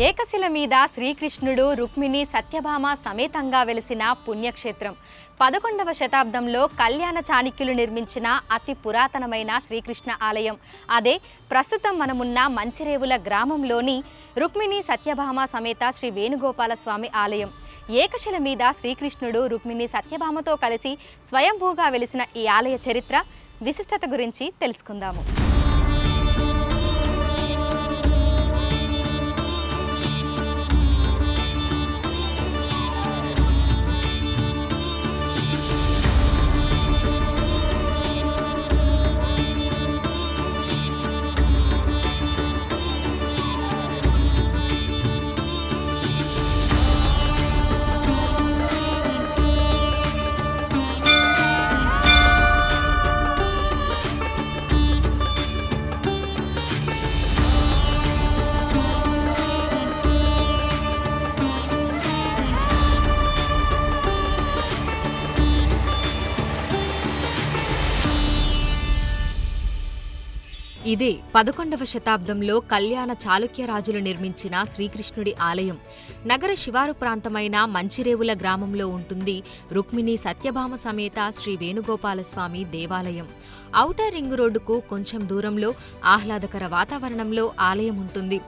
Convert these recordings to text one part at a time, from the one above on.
ఏకశిల మీద శ్రీకృష్ణుడు రుక్మిణి సత్యభామ సమేతంగా వెలిసిన పుణ్యక్షేత్రం 11వ శతాబ్దంలో కళ్యాణ చాణక్యులు నిర్మించిన అతి పురాతనమైన శ్రీకృష్ణ ఆలయం. అదే ప్రస్తుతం మనమున్న మంచిరేవుల గ్రామంలోని రుక్మిణి సత్యభామ సమేత శ్రీ వేణుగోపాల స్వామి ఆలయం. ఏకశిల మీద శ్రీకృష్ణుడు రుక్మిణి సత్యభామతో కలిసి స్వయంభూగా వెలిసిన ఈ ఆలయ చరిత్ర విశిష్టత గురించి తెలుసుకుందాము. ఇదే 11వ శతాబ్దంలో కళ్యాణ చాళుక్య రాజులు నిర్మించిన శ్రీకృష్ణుడి ఆలయం. నగర శివారు ప్రాంతమైన మంచిరేవుల గ్రామంలో ఉంటుంది రుక్మిణి సత్యభామ సమేత శ్రీ వేణుగోపాలస్వామి దేవాలయం. ఔటర్ రింగ్ రోడ్డుకు కొంచెం దూరంలో ఆహ్లాదకర వాతావరణంలో ఆలయం ఉంటుంది.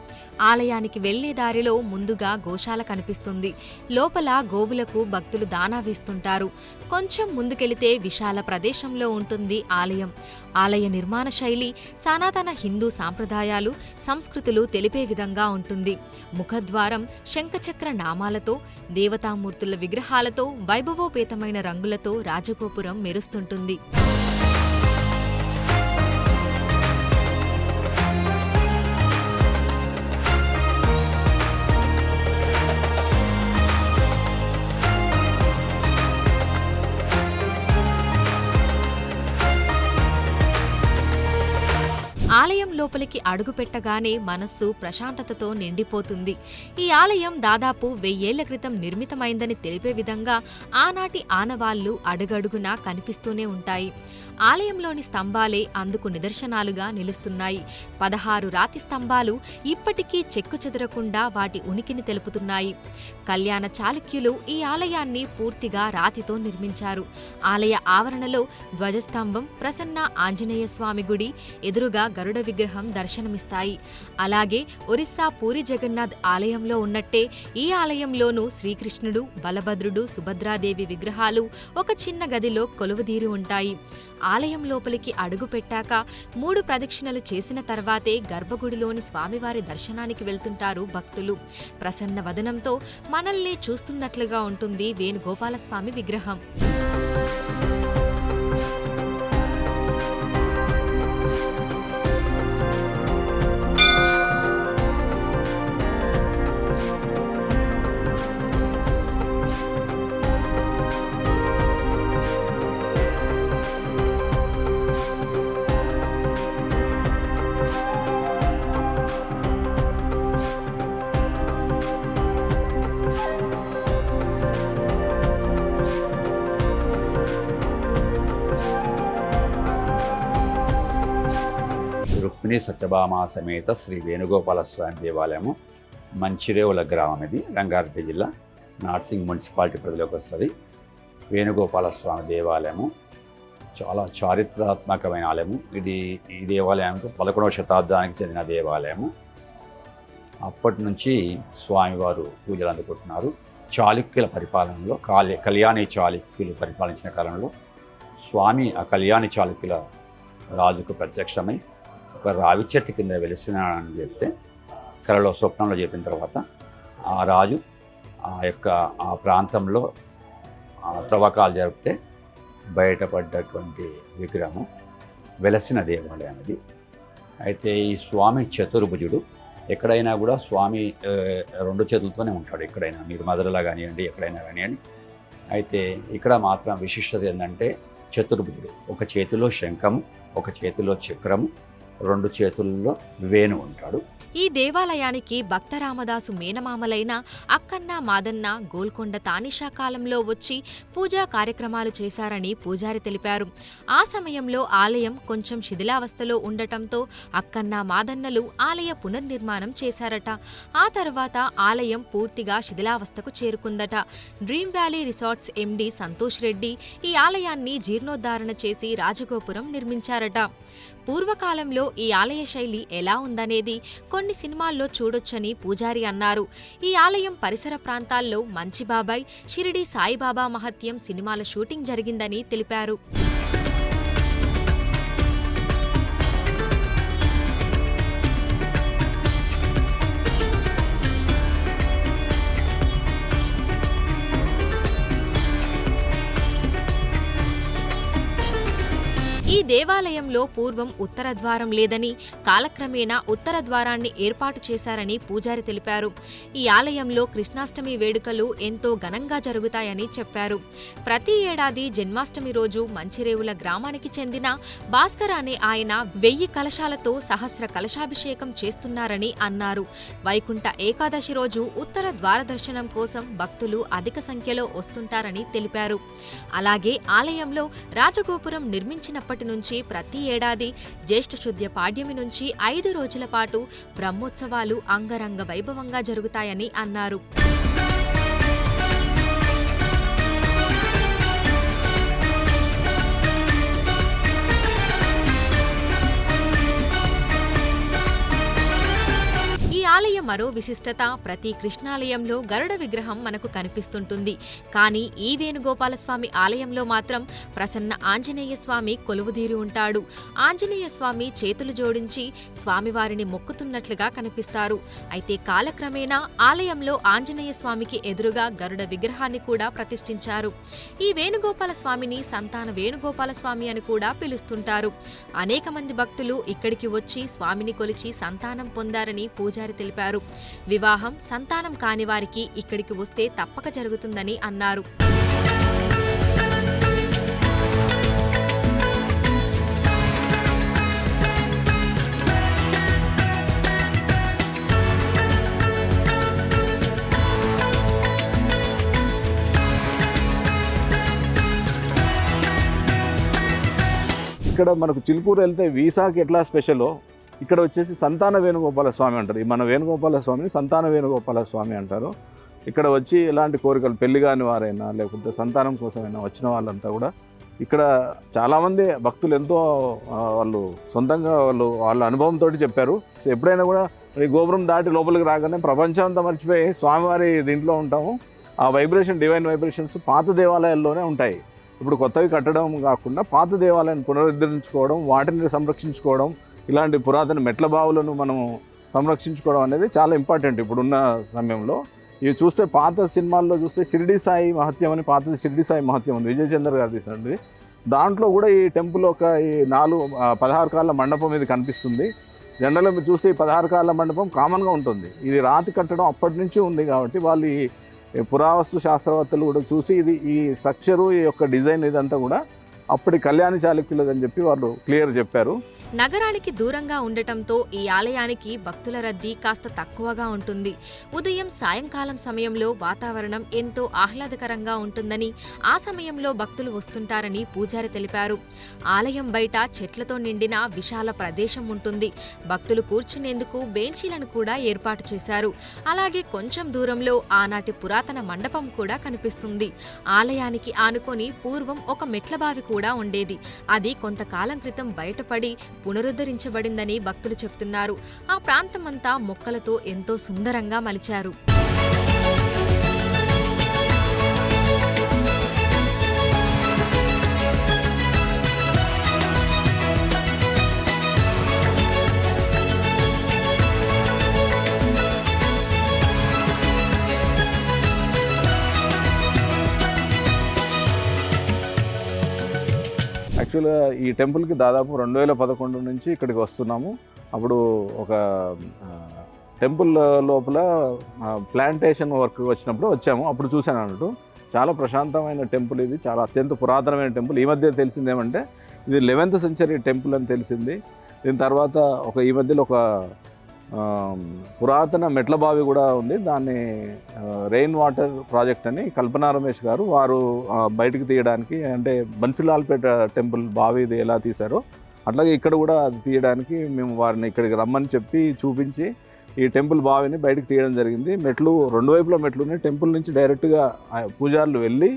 ఆలయానికి వెళ్లే దారిలో ముందుగా గోశాల కనిపిస్తుంది. లోపల గోవులకు భక్తులు దానా వేస్తుంటారు. కొంచెం ముందుకెళితే విశాల ప్రదేశంలో ఉంటుంది ఆలయం. ఆలయ నిర్మాణ శైలి సనాతన హిందూ సాంప్రదాయాలు, సంస్కృతులు తెలిపే విధంగా ఉంటుంది. ముఖద్వారం శంఖచక్ర నామాలతో, దేవతామూర్తుల విగ్రహాలతో, వైభవోపేతమైన రంగులతో రాజగోపురం మెరుస్తుంటుంది. ఆలయం లోపలికి అడుగుపెట్టగానే మనస్సు ప్రశాంతతతో నిండిపోతుంది. ఈ ఆలయం దాదాపు 1000 ఏళ్ల క్రితం నిర్మితమైందని తెలిపే విధంగా ఆనాటి ఆనవాళ్లు అడుగడుగునా కనిపిస్తూనే ఉంటాయి. ఆలయంలోని స్తంభాలే అందుకు నిదర్శనాలుగా నిలుస్తున్నాయి. 16 రాతి స్తంభాలు ఇప్పటికీ చెక్కు చెదరకుండా వాటి ఉనికిని తెలుపుతున్నాయి. కళ్యాణ చాళుక్యులు ఈ ఆలయాన్ని పూర్తిగా రాతితో నిర్మించారు. ఆలయ ఆవరణలో ధ్వజస్తంభం, ప్రసన్న ఆంజనేయ స్వామి గుడి, ఎదురుగా గరుడ విగ్రహం దర్శనమిస్తాయి. అలాగే ఒరిస్సా పూరి జగన్నాథ్ ఆలయంలో ఉన్నట్టే ఈ ఆలయంలోనూ శ్రీకృష్ణుడు, బలభద్రుడు, సుభద్రాదేవి విగ్రహాలు ఒక చిన్న గదిలో కొలువుదీరి ఉంటాయి. ఆలయం లోపలికి అడుగు పెట్టాక 3 ప్రదక్షిణలు చేసిన తర్వాతే గర్భగుడిలోని స్వామివారి దర్శనానికి వెళ్తుంటారు భక్తులు. ప్రసన్న వదనంతో మనల్ని చూస్తున్నట్లుగా ఉంటుంది వేణుగోపాలస్వామి విగ్రహం. రుక్మిణి సత్యభామ సమేత శ్రీ వేణుగోపాల స్వామి దేవాలయము మంచిరేవుల గ్రామం. ఇది రంగారెడ్డి జిల్లా నార్సింగ్ మున్సిపాలిటీ పరిధిలోకి వస్తుంది. వేణుగోపాల స్వామి దేవాలయము చాలా చారిత్రాత్మకమైన ఆలయము. ఈ దేవాలయానికి 11వ శతాబ్దానికి చెందిన దేవాలయము. అప్పటి నుంచి స్వామివారు పూజలు అందుకుంటున్నారు. చాళుక్యుల పరిపాలనలో కళ్యాణి చాళుక్యులు పరిపాలించిన కాలంలో స్వామి ఆ కళ్యాణి చాళుక్యుల రాజుకు ప్రత్యక్షమై ఒక రావి చెట్టు కింద వెలిసినాడని చెప్తే, కలలో స్వప్నంలో చెప్పిన తర్వాత ఆ రాజు ఆ ప్రాంతంలో త్రవ్వకాలు జరిపితే బయటపడ్డటువంటి విగ్రహం వెలసిన దేవాలయం ఇది. అయితే ఈ స్వామి చతుర్భుజుడు. ఎక్కడైనా కూడా స్వామి 2 చేతులతోనే ఉంటాడు. ఎక్కడైనా మీరు మధురలో కానివ్వండి, ఎక్కడైనా కానివ్వండి. అయితే ఇక్కడ మాత్రం విశిష్టత ఏంటంటే చతుర్భుజుడు. ఒక చేతిలో శంఖము, ఒక చేతిలో చక్రము, 2 చేతుల్లో వేణు ఉంటాడు. ఈ దేవాలయానికి భక్త రామదాసు మేనమామలైన అక్కన్న మాదన్న గోల్కొండ తానిషా కాలంలో వచ్చి పూజా కార్యక్రమాలు చేశారని పూజారి తెలిపారు. ఆ సమయంలో ఆలయం కొంచెం శిథిలావస్థలో ఉండటంతో అక్కన్న మాదన్నలు ఆలయ పునర్నిర్మాణం చేశారట. ఆ తర్వాత ఆలయం పూర్తిగా శిథిలావస్థకు చేరుకుందట. Dream Valley Resorts MD Santosh Reddy ఈ ఆలయాన్ని జీర్ణోద్ధరణ చేసి రాజగోపురం నిర్మించారట. పూర్వకాలంలో ఈ ఆలయ శైలి ఎలా ఉందనేది కొన్ని సినిమాల్లో చూడొచ్చని పూజారి అన్నారు. ఈ ఆలయం పరిసర ప్రాంతాల్లో మంచిబాబాయ్, షిరిడి సాయిబాబా మహత్యం సినిమాల షూటింగ్ జరిగిందని తెలిపారు. ఈ దేవాలయంలో పూర్వం ఉత్తర ద్వారం లేదని, కాలక్రమేణా ఉత్తర ద్వారాన్ని ఏర్పాటు చేశారని పూజారి తెలిపారు. ఈ ఆలయంలో కృష్ణాష్టమి వేడుకలు ఎంతో ఘనంగా జరుగుతాయని చెప్పారు. ప్రతి ఏడాది జన్మాష్టమి రోజు మంచిరేవుల గ్రామానికి చెందిన భాస్కర్ అనే ఆయన 1000 కలశాలతో సహస్ర కలశాభిషేకం చేస్తున్నారని అన్నారు. వైకుంఠ ఏకాదశి రోజు ఉత్తర ద్వార దర్శనం కోసం భక్తులు అధిక సంఖ్యలో వస్తుంటారని తెలిపారు. అలాగే ఆలయంలో రాజగోపురం నిర్మించినప్పటి నుంచి ప్రతి ఏడాది జ్యేష్ఠ శుద్ధ పాడ్యమి నుంచి 5 రోజుల పాటు బ్రహ్మోత్సవాలు అంగరంగ వైభవంగా జరుగుతాయని అన్నారు. ఆలయ మరో విశిష్టత, ప్రతి కృష్ణాలయంలో గరుడ విగ్రహం మనకు కనిపిస్తుంటుంది. కానీ ఈ వేణుగోపాలస్వామి ఆలయంలో మాత్రం ప్రసన్న ఆంజనేయ స్వామి కొలువుదీరి ఉంటాడు. ఆంజనేయ స్వామి చేతులు జోడించి స్వామివారిని మొక్కుతున్నట్లుగా కనిపిస్తారు. అయితే కాలక్రమేణా ఆలయంలో ఆంజనేయ స్వామికి ఎదురుగా గరుడ విగ్రహాన్ని కూడా ప్రతిష్ఠించారు. ఈ వేణుగోపాల స్వామిని సంతాన వేణుగోపాల స్వామి అని కూడా పిలుస్తుంటారు. అనేక మంది భక్తులు ఇక్కడికి వచ్చి స్వామిని కొలిచి సంతానం పొందారని పూజారి తెలిపారు. వివాహం, సంతానం కాని వారికి ఇక్కడికి వస్తే తప్పక జరుగుతుందని అన్నారు. ఇక్కడ మనకు చిలుకూరు వెళ్తే వీసాకి ఎట్లా స్పెషలో ఇక్కడ వచ్చేసి సంతాన వేణుగోపాల స్వామి అంటారు. మన వేణుగోపాల స్వామిని సంతాన వేణుగోపాల స్వామి అంటారు. ఇక్కడ వచ్చి ఎలాంటి కోరికలు, పెళ్లి కాని వారైనా లేకపోతే సంతానం కోసమైనా వచ్చిన వాళ్ళంతా కూడా ఇక్కడ చాలామంది భక్తులు ఎంతో వాళ్ళు సొంతంగా వాళ్ళ అనుభవంతో చెప్పారు. ఎప్పుడైనా కూడా ఈ గోపురం దాటి లోపలికి రాగానే ప్రపంచం అంతా మర్చిపోయి స్వామివారి దీంట్లో ఉంటాము. ఆ వైబ్రేషన్, డివైన్ వైబ్రేషన్స్ పాత దేవాలయాల్లోనే ఉంటాయి. ఇప్పుడు కొత్తవి కట్టడం కాకుండా పాత దేవాలయాన్ని పునరుద్ధరించుకోవడం, వాటిని సంరక్షించుకోవడం, ఇలాంటి పురాతన మెట్ల బావులను మనం సంరక్షించుకోవడం అనేది చాలా ఇంపార్టెంట్ ఇప్పుడున్న సమయంలో. ఇవి చూస్తే పాత సినిమాల్లో చూస్తే షిరిడి సాయి మహత్యం అని పాతది షిరిడి సాయి మహత్యం ఉంది, విజయ్ చంద్ర గారు తీసినది. దాంట్లో కూడా ఈ టెంపుల్ ఒక ఈ 16 కాళ్ళ మండపం ఇది కనిపిస్తుంది. జనరల్గా మీరు చూస్తే ఈ 16 కాళ్ళ మండపం కామన్గా ఉంటుంది. ఇది రాతి కట్టడం అప్పటి నుంచి ఉంది కాబట్టి వాళ్ళు ఈ పురావస్తు శాస్త్రవేత్తలు కూడా చూసి ఇది ఈ స్ట్రక్చరు, ఈ యొక్క డిజైన్ ఇదంతా కూడా అప్పటి కళ్యాణి చాళుక్యులదని చెప్పి వాళ్ళు క్లియర్ చెప్పారు. నగరానికి దూరంగా ఉండటంతో ఈ ఆలయానికి భక్తుల రద్దీ కాస్త తక్కువగా ఉంటుంది. ఉదయం, సాయంకాలం సమయంలో వాతావరణం ఎంతో ఆహ్లాదకరంగా ఉంటుందని, ఆ సమయంలో భక్తులు వస్తుంటారని పూజారి తెలిపారు. ఆలయం బయట చెట్లతో నిండిన విశాల ప్రదేశం ఉంటుంది. భక్తులు కూర్చునేందుకు బెంచీలను కూడా ఏర్పాటు చేశారు. అలాగే కొంచెం దూరంలో ఆనాటి పురాతన మండపం కూడా కనిపిస్తుంది. ఆలయానికి ఆనుకొని పూర్వం ఒక మెట్లబావి కూడా ఉండేది. అది కొంతకాలం క్రితం బయటపడి పునరుద్ధరించబడిందని భక్తులు చెప్తున్నారు. ఆ ప్రాంతమంతా మొక్కలతో ఎంతో సుందరంగా మలిచారు. యాక్చువల్గా ఈ టెంపుల్కి దాదాపు 2011 నుంచి ఇక్కడికి వస్తున్నాము. అప్పుడు ఒక టెంపుల్ లోపల ప్లాంటేషన్ వర్క్ వచ్చినప్పుడు వచ్చాము. అప్పుడు చూశాను అన్నట్టు. చాలా ప్రశాంతమైన టెంపుల్ ఇది, చాలా అత్యంత పురాతనమైన టెంపుల్. ఈ మధ్య తెలిసింది ఏమంటే ఇది 11th సెంచరీ టెంపుల్ అని తెలిసింది. దీని తర్వాత ఈ మధ్యలో ఒక పురాతన మెట్ల బావి కూడా ఉంది. దాన్ని రెయిన్ వాటర్ ప్రాజెక్ట్ అని కల్పనా రమేష్ గారు వారు బయటకు తీయడానికి, అంటే బన్సిలాల్పేట టెంపుల్ బావి ఇది ఎలా తీశారో అట్లాగే ఇక్కడ కూడా అది తీయడానికి మేము వారిని ఇక్కడికి రమ్మని చెప్పి చూపించి ఈ టెంపుల్ బావిని బయటకు తీయడం జరిగింది. మెట్లు రెండు వైపుల మెట్లు ఉన్నాయి. టెంపుల్ నుంచి డైరెక్ట్గా పూజారులు వెళ్ళి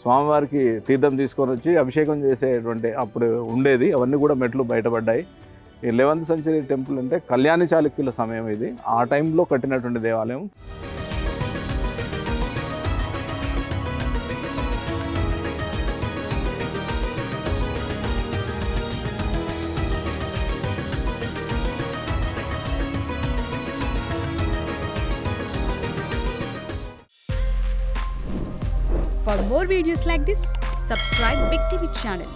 స్వామివారికి తీర్థం తీసుకొని వచ్చి అభిషేకం చేసేటువంటి అప్పుడు ఉండేది. అవన్నీ కూడా మెట్లు బయటపడ్డాయి. ఈ 11th సెంచరీ టెంపుల్ అంటే కళ్యాణి చాళుక్యుల సమయం ఇది, ఆ టైంలో కట్టినటువంటి దేవాలయం. For more videos like this, subscribe Big TV channel.